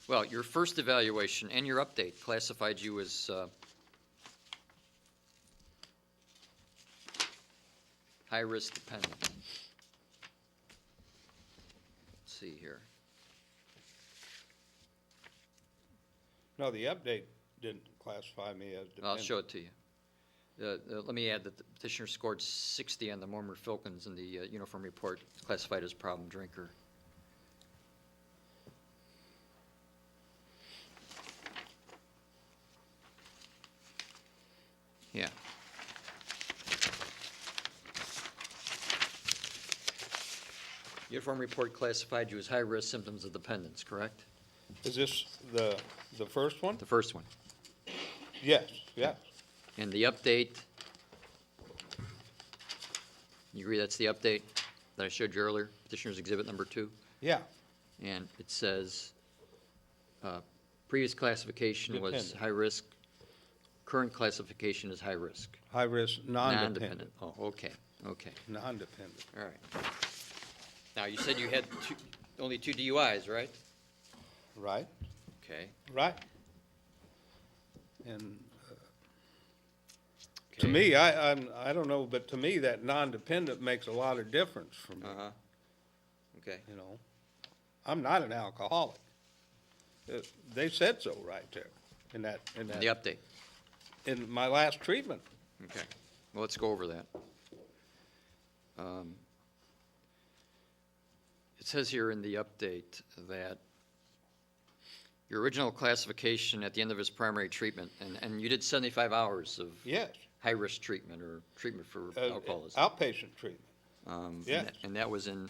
Well, your first evaluation and your update classified you as high-risk dependent. Let's see here. No, the update didn't classify me as dependent. I'll show it to you. Let me add that the petitioner scored 60 on the Mormon-Filkins in the uniform report, classified as problem drinker. Yeah. Uniform report classified you as high-risk symptoms of dependence, correct? Is this the first one? The first one. Yes, yes. And the update, you agree that's the update that I showed you earlier, petitioner's exhibit number 2? Yeah, And it says, previous classification was Dependent. high risk, current classification is high risk. high risk, non-dependent. Oh, okay, okay, Non-dependent, all right. Now, you said you had only 2 DUIs, right? right, Okay. right. And Okay. to me, I don't know, but to me, that non-dependent makes a lot of difference for me, Uh-huh. Okay. you know. I'm not an alcoholic. They said so right there in that, The update. in my last treatment. Okay. Well, let's go over that. It says here in the update that your original classification at the end of his primary treatment, and you did 75 hours of Yes. high-risk treatment or treatment for alcoholism. Outpatient treatment. And yes. and that was in,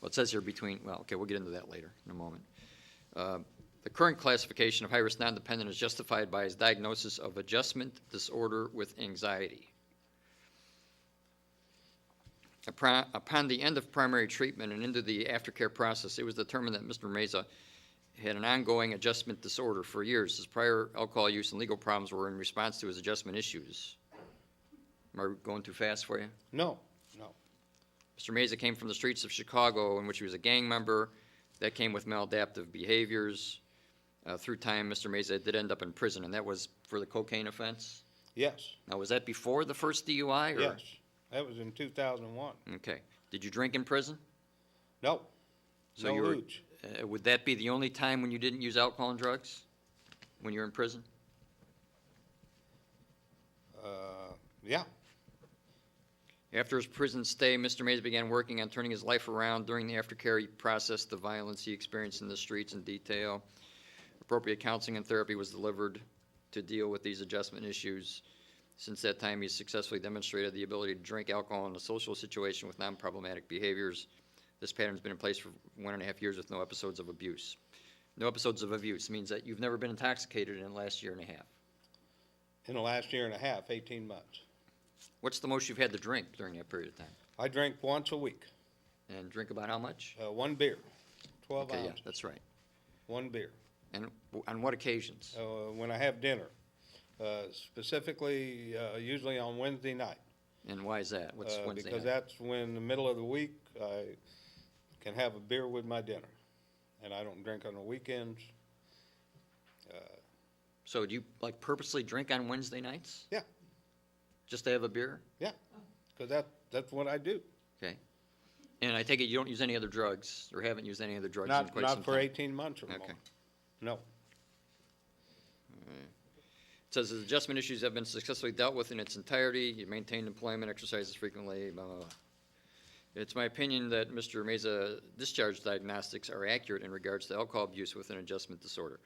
well, it says here between, well, okay, we'll get into that later in a moment. The current classification of high-risk non-dependent is justified by his diagnosis of adjustment disorder with anxiety. Upon the end of primary treatment and into the aftercare process, it was determined that Mr. Meza had an ongoing adjustment disorder for years. His prior alcohol use and legal problems were in response to his adjustment issues. Am I going too fast for you? No, no. Mr. Meza came from the streets of Chicago, in which he was a gang member. That came with maladaptive behaviors. Through time, Mr. Meza did end up in prison, and that was for the cocaine offense? Yes, Now, was that before the first DUI? Or? yes. That was in 2001. Okay. Did you drink in prison? No, So no you were- hooch. Would that be the only time when you didn't use alcohol and drugs? When you're in prison? Yeah, After his prison stay, Mr. Meza began working on turning his life around. During the aftercare, he processed the violence he experienced in the streets in detail. Appropriate counseling and therapy was delivered to deal with these adjustment issues. Since that time, he's successfully demonstrated the ability to drink alcohol in a social situation with non-problematic behaviors. This pattern's been in place for 1.5 years with no episodes of abuse. No episodes of abuse means that you've never been intoxicated in the last 1.5 years. in the last year and a half, 18 months. What's the most you've had to drink during that period of time? I drink once a week, And drink about how much? 1 beer, 12 Okay, yeah, ounces, that's right. 1 beer. And on what occasions? When I have dinner, specifically, usually on Wednesday night. And why is that? What's Wednesday Because night? that's when, in the middle of the week, I can have a beer with my dinner. And I don't drink on the weekends. So do you like purposely drink on Wednesday nights? Yeah. Just to have a beer? Yeah, because that's what I do. Okay. And I take it you don't use any other drugs or haven't used any other drugs in Not, quite some not for time? 18 months or more. Okay. No. It says his adjustment issues have been successfully dealt with in its entirety. He maintained employment, exercises frequently, blah, blah, blah. It's my opinion that Mr. Meza discharge diagnostics are accurate in regards to alcohol abuse with an adjustment disorder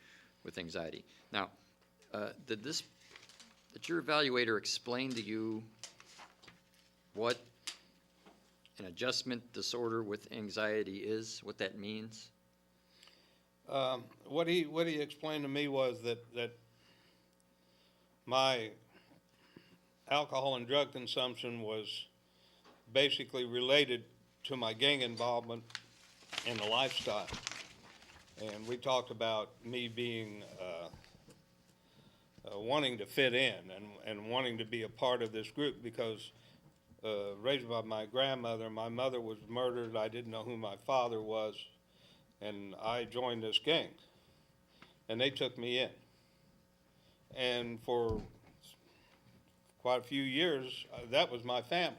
with anxiety. Now, did your evaluator explain to you what an adjustment disorder with anxiety is, what that means? What he explained to me was that my alcohol and drug consumption was basically related to my gang involvement in the lifestyle. And we talked about me being wanting to fit in and wanting to be a part of this group because raised by my grandmother, my mother was murdered. I didn't know who my father was, and I joined this gang. and they took me in. And for quite a few years, that was my family.